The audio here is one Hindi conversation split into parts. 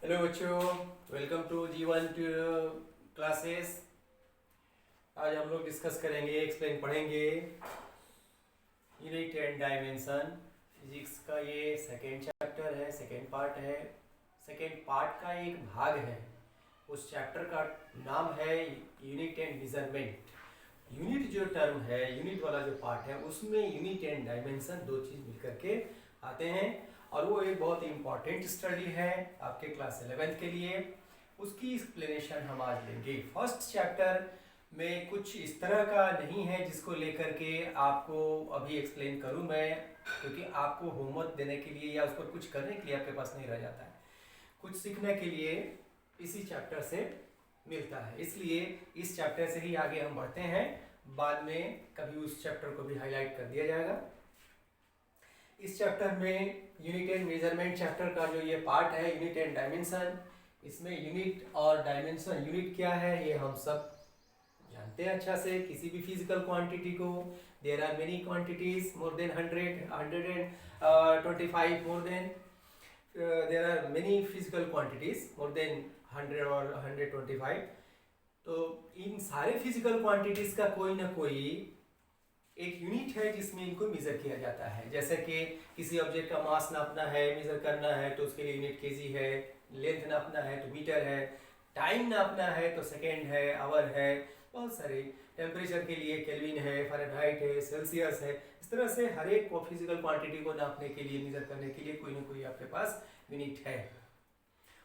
हेलो बच्चों, वेलकम टू G1 क्लासेस। आज हम लोग डिस्कस करेंगे, एक्सप्लेन पढ़ेंगे यूनिट एंड डायमेंशन। फिजिक्स का ये सेकेंड चैप्टर है, सेकेंड पार्ट है। सेकेंड पार्ट का एक भाग है। उस चैप्टर का नाम है यूनिट एंड मेजरमेंट। यूनिट जो टर्म है, यूनिट वाला जो पार्ट है, उसमें यूनिट एंड डायमेंशन दो चीज़ मिलकर के आते हैं और वो एक बहुत ही इम्पॉर्टेंट स्टडी है आपके क्लास 11th के लिए। उसकी एक्सप्लेनेशन हम आज लेंगे। फर्स्ट चैप्टर में कुछ इस तरह का नहीं है जिसको लेकर के आपको अभी एक्सप्लेन करूं मैं, क्योंकि आपको होमवर्क देने के लिए या उस पर कुछ करने के लिए आपके पास नहीं रह जाता है। कुछ सीखने के लिए इसी चैप्टर से मिलता है, इसलिए इस चैप्टर से ही आगे हम बढ़ते हैं। बाद में कभी उस चैप्टर को भी हाईलाइट कर दिया जाएगा। इस चैप्टर में यूनिट एंड मेजरमेंट चैप्टर का जो ये पार्ट है, यूनिट एंड डायमेंशन, इसमें यूनिट और डायमेंशन, यूनिट क्या है ये हम सब जानते हैं अच्छा से। किसी भी फिजिकल क्वांटिटी को, there are many quantities, more than 100, 125, more than there are many physical quantities, more than 100 और 125। तो इन सारे फिजिकल क्वांटिटीज का कोई ना कोई एक यूनिट है जिसमें इनको मेजर किया जाता है। जैसे कि किसी ऑब्जेक्ट का मास नापना है, मेजर करना है तो उसके लिए यूनिट केजी है, लेंथ नापना है तो मीटर है, टाइम नापना है तो सेकेंड है, आवर है, बहुत सारे, टेम्परेचर के लिए केल्विन है, फ़ारेनहाइट है, सेल्सियस है। इस तरह से हर एक को फिजिकल क्वांटिटी को नापने के लिए, मेजर करने के लिए कोई ना कोई आपके पास यूनिट है।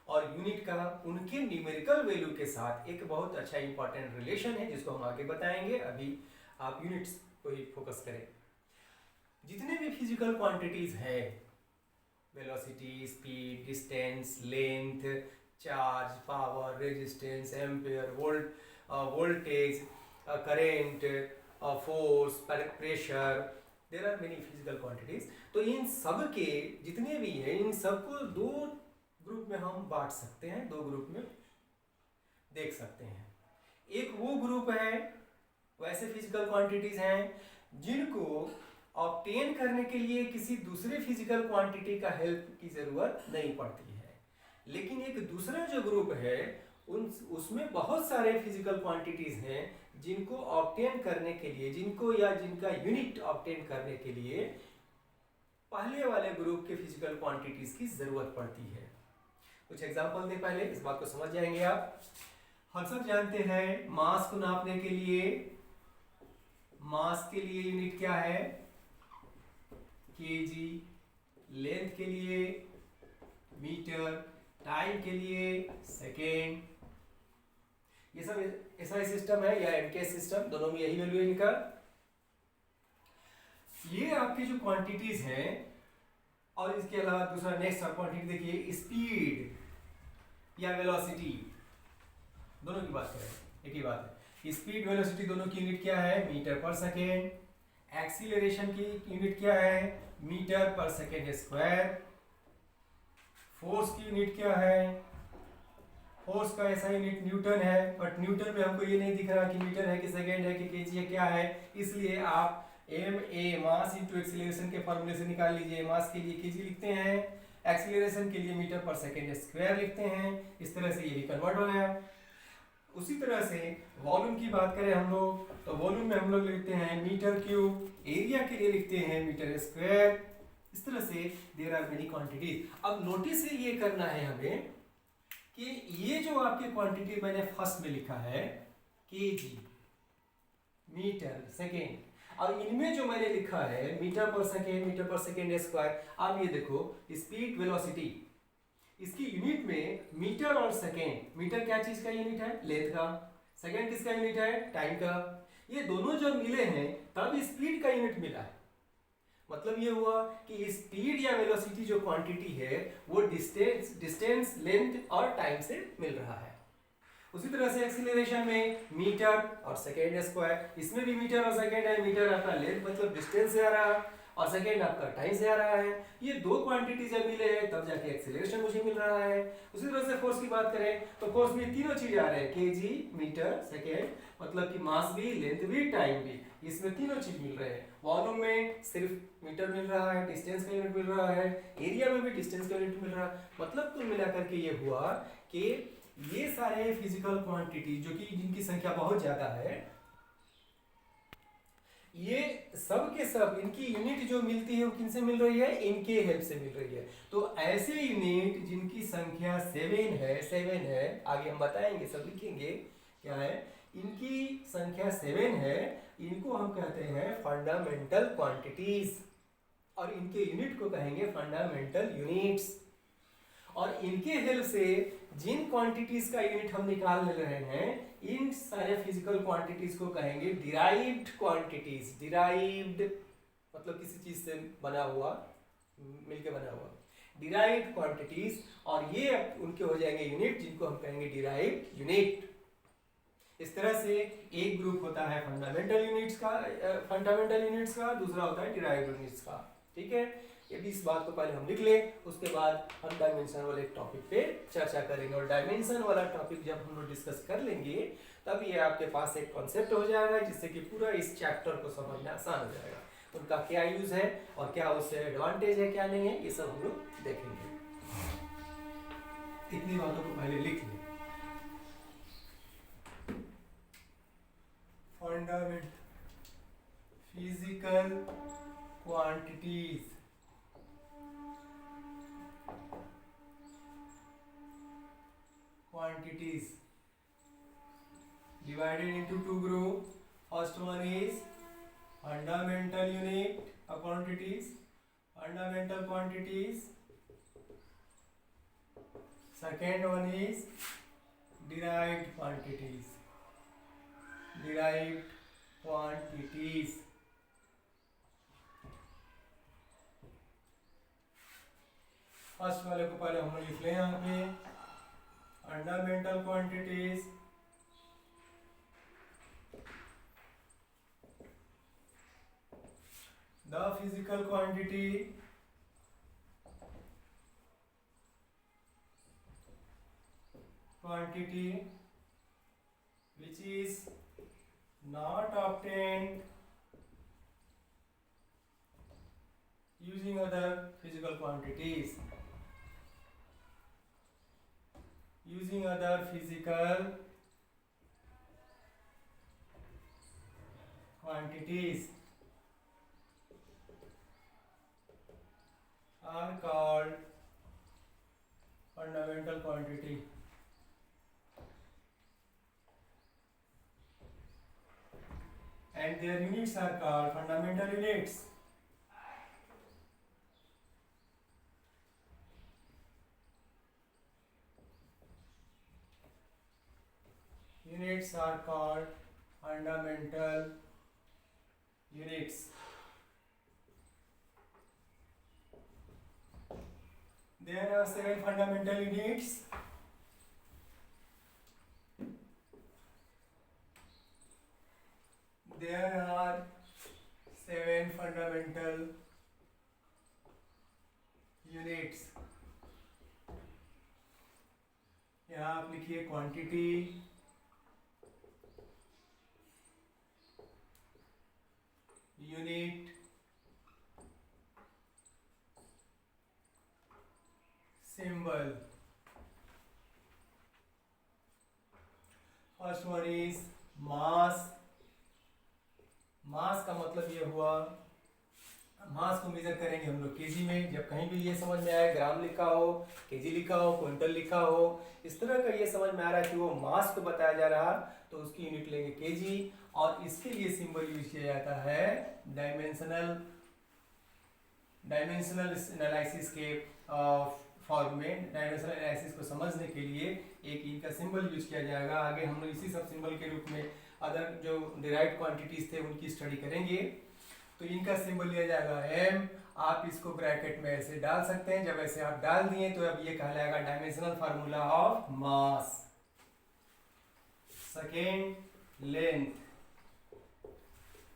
और यूनिट का उनके न्यूमेरिकल वैल्यू के साथ एक बहुत अच्छा इंपॉर्टेंट रिलेशन है जिसको हम आगे बताएंगे। अभी आप यूनिट्स को ही फोकस करें। जितने भी फिजिकल क्वांटिटीज है, velocity, speed, distance, length, charge, power, resistance, ampere, voltage, current, force, pressure, there are many physical quantities. तो इन सब के जितने भी हैं, इन सबको दो ग्रुप में हम बांट सकते हैं, दो ग्रुप में देख सकते हैं। एक वो ग्रुप है, वैसे फिजिकल क्वांटिटीज हैं जिनको ऑब्टेन करने के लिए किसी दूसरे फिजिकल क्वांटिटी का हेल्प की जरूरत नहीं पड़ती है। लेकिन एक दूसरा जो ग्रुप है उसमें बहुत सारे फिजिकल क्वांटिटीज हैं जिनको ऑब्टेन करने के लिए, जिनको या जिनका यूनिट ऑब्टेन करने के लिए पहले वाले ग्रुप के फिजिकल क्वांटिटीज की जरूरत पड़ती है। कुछ एग्जांपल दें पहले, इस बात को समझ जाएंगे आप। हम सब जानते हैं मास को नापने के लिए, मास के लिए यूनिट क्या है, केजी, लेंथ के लिए मीटर, टाइम के लिए सेकेंड। ये सब एसआई सिस्टम है या एमकेएस सिस्टम, दोनों में यही वैल्यू है इनका। ये आपकी जो क्वांटिटीज हैं, और इसके अलावा दूसरा नेक्स्ट क्वांटिटी देखिए, स्पीड या वेलोसिटी, दोनों की बात करें, एक ही बात है। स्पीड, वेलोसिटी दोनों की यूनिट क्या है, मीटर पर सेकेंड। एक्सीलरेशन की यूनिट क्या है, मीटर पर सेकेंड स्क्वायर। फोर्स की यूनिट क्या है, फोर्स का ऐसा यूनिट न्यूटन है, बट न्यूटन में हमको ये नहीं दिख रहा कि मीटर है कि सेकेंड है कि केजी है, क्या है। इसलिए आप M A mass into acceleration के फॉर्मूले से निकाल लीजिए। मास के लिए केजी लिखते हैं, एक्सीलरेशन के लिए मीटर पर सेकेंड स्क्वायर लिखते हैं। इस तरह से ये भी कन्वर्ट हो गया। उसी तरह से वॉल्यूम की बात करें हम लोग, तो वॉल्यूम में हम लोग लिखते हैं मीटर क्यूब, एरिया के लिए लिखते हैं मीटर स्क्वायर। इस तरह से देयर आर मेनी क्वांटिटीज। अब नोटिस ये करना है हमें कि ये जो आपके क्वांटिटी मैंने फर्स्ट में लिखा है, केजी, मीटर, सेकेंड, और इनमें जो मैंने लिखा है मीटर पर सेकेंड स्क्वायर। अब ये देखो, स्पीड, वेलोसिटी, इसकी यूनिट में मीटर और सेकेंड, मीटर क्या चीज का यूनिट है, लेंथ का, सेकेंड किसका यूनिट है, टाइम का। ये दोनों जब मिले हैं तब स्पीड का यूनिट मिला है। मतलब ये हुआ कि स्पीड या वेलोसिटी जो क्वांटिटी है वो डिस्टेंस, लेंथ और टाइम से मिल रहा है। उसी तरह से एक्सीलरेशन में मीटर और सेकेंड स्क्वायर, इसमें भी मीटर और सेकेंड है। मीटर आपका लेंथ मतलब डिस्टेंस से आ रहा, और सेकेंड आपका टाइम से आ रहा है। ये दो क्वांटिटी जब मिले हैं तब जाके एक्सेलरेशन मुझे मिल रहा है। उसी तरह से फोर्स की बात करें तो फोर्स में तीनों चीजें आ रहे हैं, केजी, मीटर, सेकेंड, मतलब कि मास भी, लेंथ भी, टाइम भी, इसमें तीनों चीज मिल रहे हैं। वॉल्यूम में सिर्फ मीटर मिल रहा है, डिस्टेंस का यूनिट मिल रहा है, एरिया में भी डिस्टेंस का यूनिट मिल रहा है। मतलब कुल मिलाकर के ये हुआ कि ये सारे फिजिकल क्वांटिटी जो कि जिनकी संख्या बहुत ज्यादा है, ये सब के सब इनकी यूनिट जो मिलती है वो किनसे मिल रही है, इनके हेल्प से मिल रही है। तो ऐसे यूनिट जिनकी संख्या 7 है, आगे हम बताएंगे, सब लिखेंगे क्या है, इनकी संख्या 7 है, इनको हम कहते हैं फंडामेंटल क्वांटिटीज, और इनके यूनिट को कहेंगे फंडामेंटल यूनिट्स। और इनके हेल्प से जिन क्वांटिटीज का यूनिट हम निकाल ले रहे हैं, इन सारे फिजिकल क्वांटिटीज को कहेंगे डिराइव्ड क्वांटिटीज। डिराइव्ड मतलब किसी चीज से बना हुआ, मिलके बना हुआ, डिराइव्ड क्वांटिटीज। और ये उनके हो जाएंगे यूनिट, जिनको हम कहेंगे डिराइव्ड यूनिट। इस तरह से एक ग्रुप होता है फंडामेंटल यूनिट्स का, दूसरा होता है डिराइव्ड यूनिट्स का। ठीक है, यदि इस बात को पहले हम लिख लें, उसके बाद हम डायमेंशन वाले टॉपिक पे चर्चा करेंगे। और डायमेंशन वाला टॉपिक जब हम लोग डिस्कस कर लेंगे तब ये आपके पास एक कॉन्सेप्ट हो जाएगा, जिससे कि पूरा इस चैप्टर को समझना आसान हो जाएगा। उनका क्या यूज है और क्या उससे एडवांटेज है, क्या नहीं है, ये सब हम लोग देखेंगे। इतनी बातों को पहले लिख लें। Fundamental physical quantities, divided into two groups. First one is fundamental unit quantities, fundamental quantities. Second one is derived quantities, derived quantities. First वाले को पहले हम लिख लें यहाँ पे, fundamental quantities, the physical quantity which is not obtained using other physical quantities, using other physical quantities are called fundamental quantity. And their units are called fundamental units. Units are called fundamental units. There are 7 fundamental units. There are 7 fundamental units. यहाँ आप लिखिए quantity, unit, symbol. First one is mass. मास का मतलब ये हुआ, मास को मेजर करेंगे हम लोग केजी में। जब कहीं भी ये समझ में आए ग्राम लिखा हो, केजी लिखा हो, क्विंटल लिखा हो, इस तरह का ये समझ में आ रहा है कि वो मास को बताया जा रहा, तो उसकी यूनिट लेंगे केजी। और इसके लिए सिंबल यूज किया जाता है डायमेंशनल एनालिसिस के फॉर्म में। डायमेंशनल एनालिसिस को समझने के लिए एक इनका सिंबल यूज किया जाएगा। आगे हम लोग इसी सब सिंबल के रूप में अदर जो डिराइव्ड क्वांटिटीज थे उनकी स्टडी करेंगे। तो इनका सिंबल लिया जाएगा m। आप इसको ब्रैकेट में ऐसे डाल सकते हैं। जब ऐसे आप डाल दिए तो अब ये कहलाएगा dimensional formula of mass. Second length,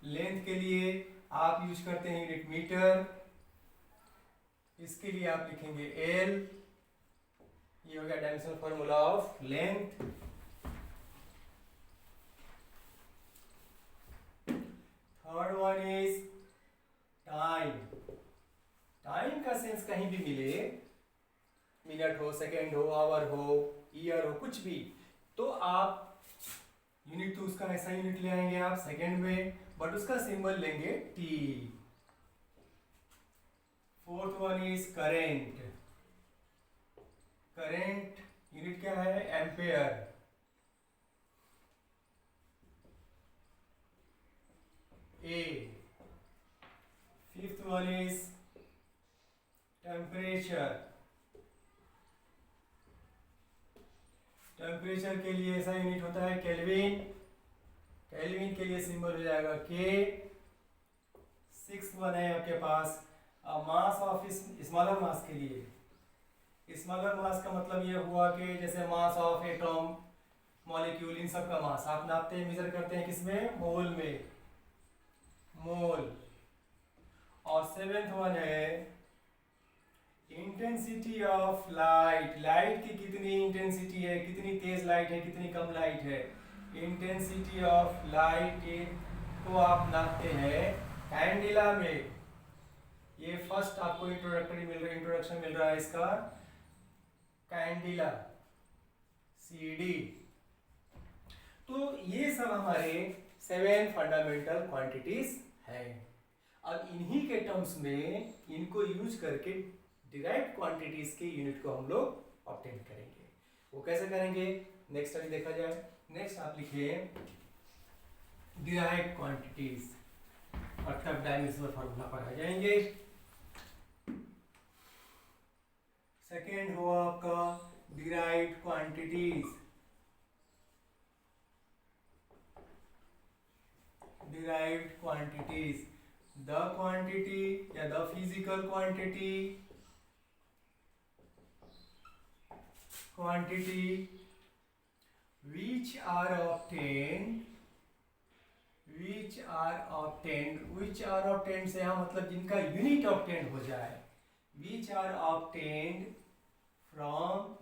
length के लिए आप यूज करते हैं यूनिट मीटर, इसके लिए आप लिखेंगे L। ये हो गया dimensional formula of length. Third one is time. Time का सेंस कहीं भी मिले, मिनट हो, सेकेंड हो, आवर हो, ईयर हो, कुछ भी, तो आप यूनिट तो उसका ऐसा यूनिट ले आएंगे आप सेकेंड में, बट उसका सिंबल लेंगे T। Fourth one is current. Current unit क्या है? Ampere. A। Fifth one is temperature. Temperature के लिए ऐसा यूनिट होता है केल्विन। केल्विन के लिए सिंबल हो जाएगा K। सिक्स वन है आपके पास मास ऑफ स्मॉलर मास के लिए। स्मॉलर मास का मतलब ये हुआ कि जैसे मास ऑफ एटॉम, मॉलिक्यूल, इन सब का मास आप नापते हैं, मेजर करते हैं किसमें? मोल में, मोल। और सेवेंथ वन है इंटेंसिटी ऑफ लाइट। लाइट की कितनी इंटेंसिटी है, कितनी तेज लाइट है, कितनी कम लाइट है। इंटेंसिटी ऑफ लाइट को आप नापते हैं कैंडिला में। ये फर्स्ट आपको इंट्रोडक्शन मिल रहा है इसका, कैंडिला, CD। तो ये सब हमारे 7 फंडामेंटल क्वांटिटीज हैं। अब इन्हीं के टर्म्स में इनको यूज करके डिराइव्ड क्वांटिटीज के यूनिट को हम लोग ऑब्टेन करेंगे। वो कैसे करेंगे नेक्स्ट अभी देखा जाए। नेक्स्ट आप लिखिए डिराइव्ड क्वांटिटीज, और तब डायमेंशनल फॉर्मूला पर आ जाएंगे। सेकेंड हुआ आपका derived quantities. Derived quantities, the quantity या the physical quantity, which are obtained से यहाँ मतलब जिनका यूनिट ऑब्टेन हो जाए। which are obtained from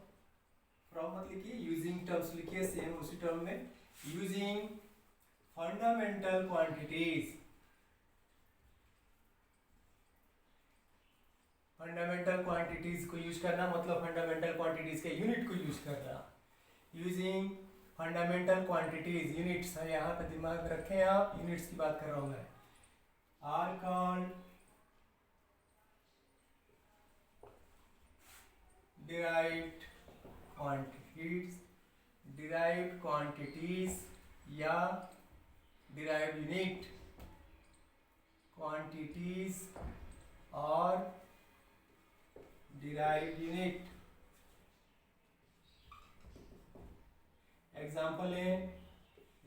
मत लिखिए, यूजिंग टर्म्स लिखिए, सेम उसी टर्म में, using fundamental quantities. Fundamental quantities को यूज करना मतलब फंडामेंटल क्वांटिटीज के यूनिट को यूज करना। यूजिंग फंडामेंटल क्वांटिटीज, यूनिट्स है यहाँ पे दिमाग में रखें आप, यूनिट्स की बात कर रहा हूँ मैं। Are called derived quantities, derived quantities या डिराइव्ड यूनिट, क्वांटिटीज और डिराइव्ड यूनिट। एग्जाम्पल है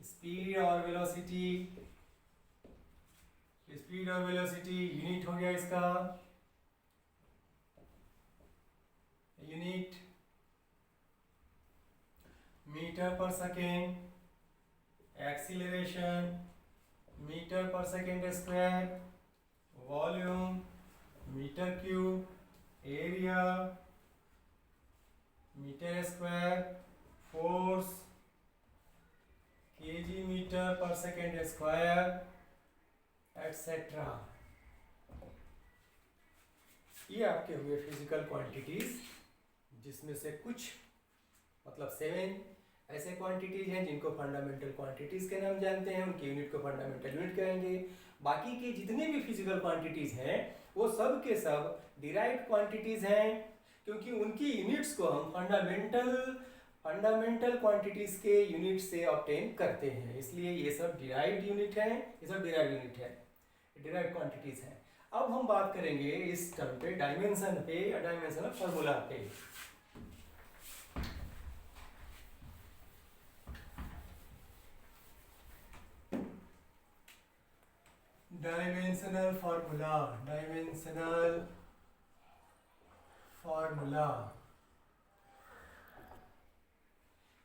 स्पीड और वेलोसिटी। स्पीड और वेलोसिटी यूनिट हो गया इसका, यूनिट मीटर पर सेकेंड। एक्सीलरेशन मीटर पर second square. Volume metre cube. Area metre square. Force KG metre पर सेकेंड स्क्वायर, एटसेट्रा। ये आपके हुए फिजिकल क्वांटिटीज, जिसमें से कुछ मतलब 7 ऐसे क्वांटिटीज हैं जिनको फंडामेंटल क्वांटिटीज के नाम जानते हैं, उनके यूनिट को फंडामेंटल यूनिट कहेंगे। बाकी के जितने भी फिजिकल क्वांटिटीज हैं वो सब के सब डिराइव्ड क्वांटिटीज हैं, क्योंकि उनकी यूनिट्स को हम फंडामेंटल क्वांटिटीज के यूनिट से ऑब्टेन करते हैं, इसलिए ये सब डिराइव्ड यूनिट है, ये सब डिराइव्ड यूनिट है, डिराइव्ड क्वांटिटीज है। अब हम बात करेंगे इस टर्म पे, डायमेंशन पे, डायमेंशनल फॉर्मूला पे। Dimensional formula, dimensional formula.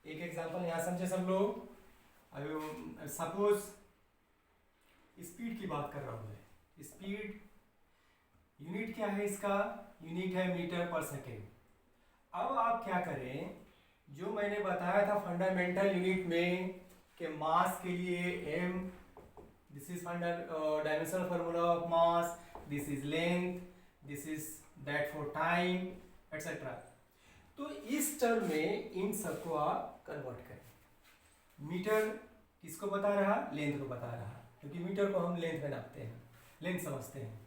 एक एग्जांपल यहां समझे सब लोग। अभी सपोज स्पीड की बात कर रहा हूं मैं, स्पीड यूनिट क्या है इसका, यूनिट है मीटर पर सेकेंड। अब आप क्या करें, जो मैंने बताया था फंडामेंटल यूनिट में कि मास के लिए m, this is dimensional formula of mass, this is length, this is that for time etcetera. तो इस टर्म में इन सबको आप कन्वर्ट करें। मीटर किसको बता रहा, लेंथ को बता रहा, क्योंकि मीटर को हम लेंथ में नापते हैं, लेंथ समझते हैं,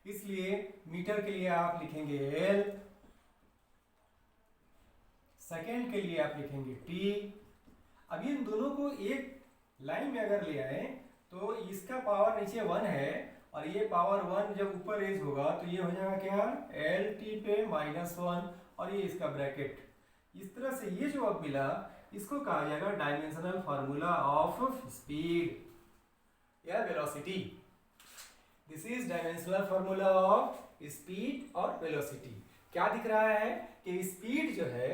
इसलिए मीटर के लिए आप लिखेंगे L, सेकेंड के लिए आप लिखेंगे T। अब इन दोनों को एक लाइन में अगर ले आए तो इसका पावर नीचे 1 है और ये पावर 1 जब ऊपर रेज होगा तो ये हो जाएगा क्या, LT पे -1 और ये इसका ब्रैकेट। इस तरह से ये जो अब मिला इसको कहा जाएगा डायमेंशनल फार्मूला ऑफ स्पीड या velocity. This is dimensional formula of speed और वेलोसिटी। क्या दिख रहा है कि स्पीड जो है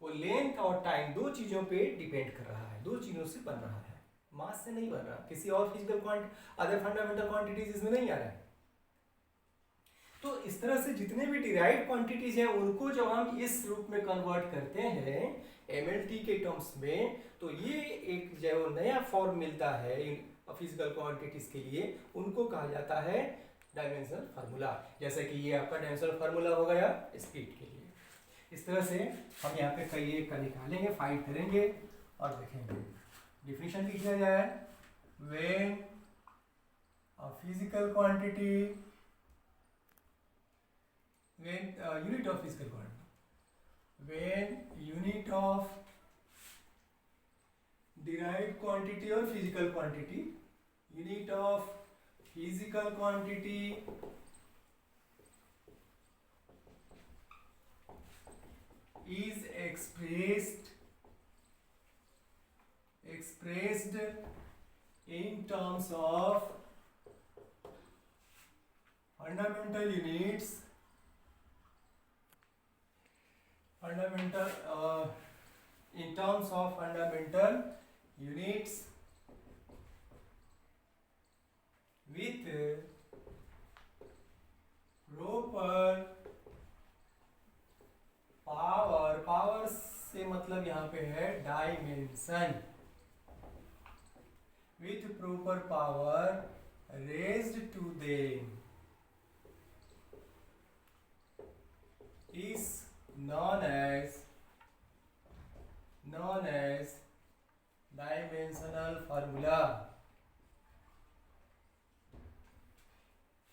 वो लेंथ और टाइम दो चीजों पे डिपेंड कर रहा है, दो चीजों से बन रहा है, मास से नहीं बन रहा, किसी और फिजिकल अदर फंडामेंटल क्वांटिटीज इसमें नहीं आ रहा है। तो इस तरह से जितने भी डिराइव्ड क्वांटिटीज हैं उनको जब हम इस रूप में कन्वर्ट करते हैं MLT के टर्म्स में, तो ये एक जो नया फॉर्म मिलता है फिजिकल क्वांटिटीज के लिए, उनको कहा जाता है डायमेंशनल फार्मूला। जैसे कि ये आपका डायमेंशनल फार्मूला हो गया स्पीड के लिए। इस तरह से हम यहाँ पे कई एक का निकालेंगे, फाइंड करेंगे और देखेंगे। डिफिनेशन लिख दिया जाए, when a physical quantity, when unit of physical quantity, when unit of derived quantity or physical quantity, unit of physical quantity is expressed in terms of fundamental units, in terms of fundamental units with proper power. Power से मतलब यहाँ पे है dimension, with proper power raised to them is known as dimensional formula.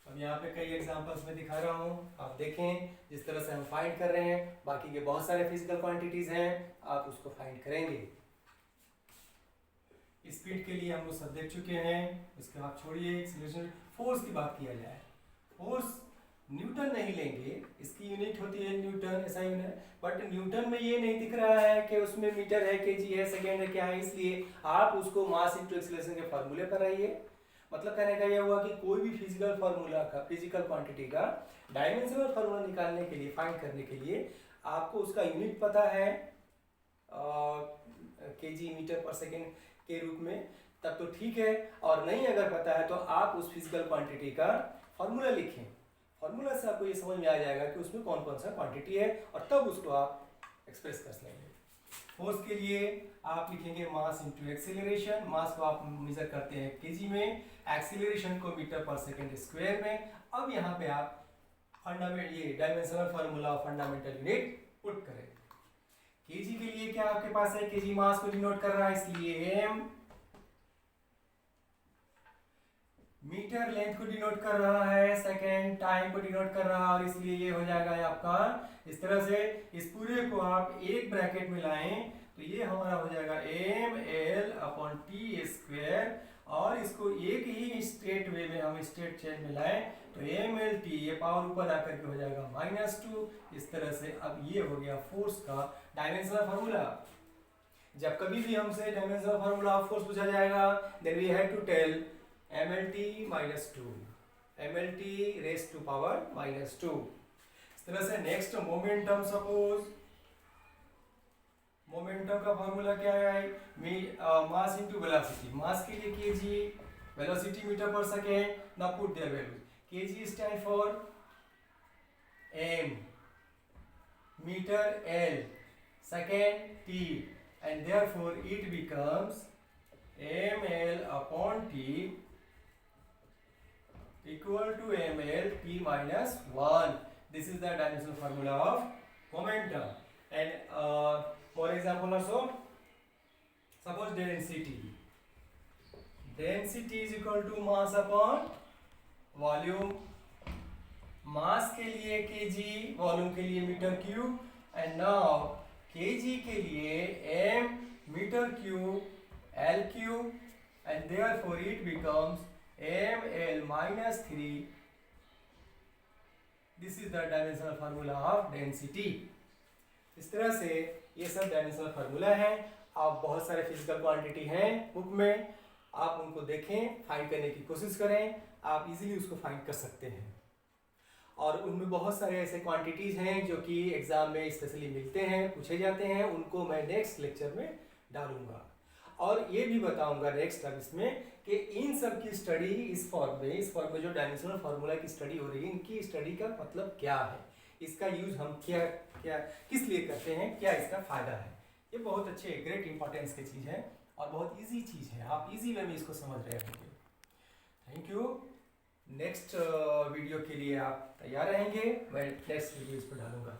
अब यहाँ पे कई एग्जांपल्स में दिखा रहा हूँ, आप देखें जिस तरह से हम फाइंड कर रहे हैं। बाकी के बहुत सारे फिजिकल क्वांटिटीज हैं, आप उसको फाइंड करेंगे। स्पीड के लिए हम लोग सब देख चुके हैं, इसके आप छोड़िए। एक्सीलरेशन, फोर्स की बात किया जाए, फोर्स न्यूटन नहीं लेंगे, इसकी यूनिट होती है न्यूटन, ऐसा ही है, बट न्यूटन में ये नहीं दिख रहा है कि उसमें मीटर है, केजी है, सेकेंड है, क्या है, इसलिए आप उसको मास इनटू एक्सीलरेशन के फार्मूले पर आइए। मतलब कहने का यह हुआ कि कोई भी फिजिकल फार्मूला का, फिजिकल क्वांटिटी का डायमेंशनल फार्मूला निकालने के लिए, फाइंड करने के लिए आपको उसका यूनिट पता है केजी, मीटर पर सेकेंड के रूप में, तब तो ठीक है। और नहीं अगर पता है तो आप उस फिजिकल क्वांटिटी का फार्मूला लिखें। फार्मूला से आपको ये समझ में आ जाएगा कि उसमें कौन कौन सा क्वांटिटी है और तब उसको आप एक्सप्रेस कर लेंगे। फोर्स के लिए आप लिखेंगे मास इनटू एक्सीलरेशन। मास को आप मेजर करते हैं केजी में, एक्सीलरेशन को मीटर पर सेकंड स्क्वायर में। अब यहाँ पे आप ये dimensional formula fundamental unit put करें। केजी के लिए क्या आपके पास है, केजी मास को डिनोट कर रहा है, इसलिए m, मीटर लेंथ को डिनोट कर रहा है, सेकेंड टाइम को डिनोट कर रहा है, और इसलिए ये हो जाएगा आपका इस तरह से। इस पूरे को आप एक ब्रैकेट में लाएं तो ये हमारा हो जाएगा ml/t², और इसको एक ही स्ट्रेट वे में हम स्ट्रेट चेन में लाएं तो mlt, ये पावर ऊपर आकर के हो जाएगा -2। इस तरह से अब ये हो गया फोर्स का डायमेंशनल फार्मूला। जब कभी भी हमसे डायमेंशनल फार्मूला ऑफ फोर्स पूछा जाएगा, then we have to tell mlt -2, mlt raised to power -2। इस तरह से नेक्स्ट मोमेंटम, सपोज मोमेंटम का फार्मूला क्या है, मास इनटू वेलोसिटी। मास के लिए केजी, वेलोसिटी मीटर पर second. Now put there values. kg stand for m, meter L, second T, and therefore it becomes ml upon T equal to ml T minus 1. This is the dimensional formula of momentum. And more example also, suppose density. Density is equal to mass upon volume. Mass के लिए kg, वॉल्यूम के लिए metre cube, and now kg के लिए m metre cube l cube, and therefore it becomes ml minus 3. This is the dimensional formula of density. इस तरह से ये सब डायमेंशनल फार्मूला है. आप बहुत सारे फिजिकल क्वांटिटी हैं बुक में, आप उनको देखें, फाइंड करने की कोशिश करें, आप इजीली उसको फाइंड कर सकते हैं. और उनमें बहुत सारे ऐसे क्वांटिटीज़ हैं जो कि एग्ज़ाम में स्पेशली मिलते हैं, पूछे जाते हैं, उनको मैं नेक्स्ट लेक्चर में डालूंगा. और ये भी बताऊंगा नेक्स्ट क्लास में कि इन सब की स्टडी इस फॉर्म में जो डायमेंशनल फार्मूला की स्टडी हो रही है, इनकी स्टडी का मतलब क्या है, इसका यूज हम क्या क्या किस लिए करते हैं, क्या इसका फ़ायदा है. ये बहुत अच्छे ग्रेट इंपॉर्टेंस की चीज़ है और बहुत ईजी चीज़ है. आप ईजी वे में इसको समझ रहे होंगे. Thank you. नेक्स्ट वीडियो के लिए आप तैयार रहेंगे. मैं नेक्स्ट वीडियो इस पर डालूंगा.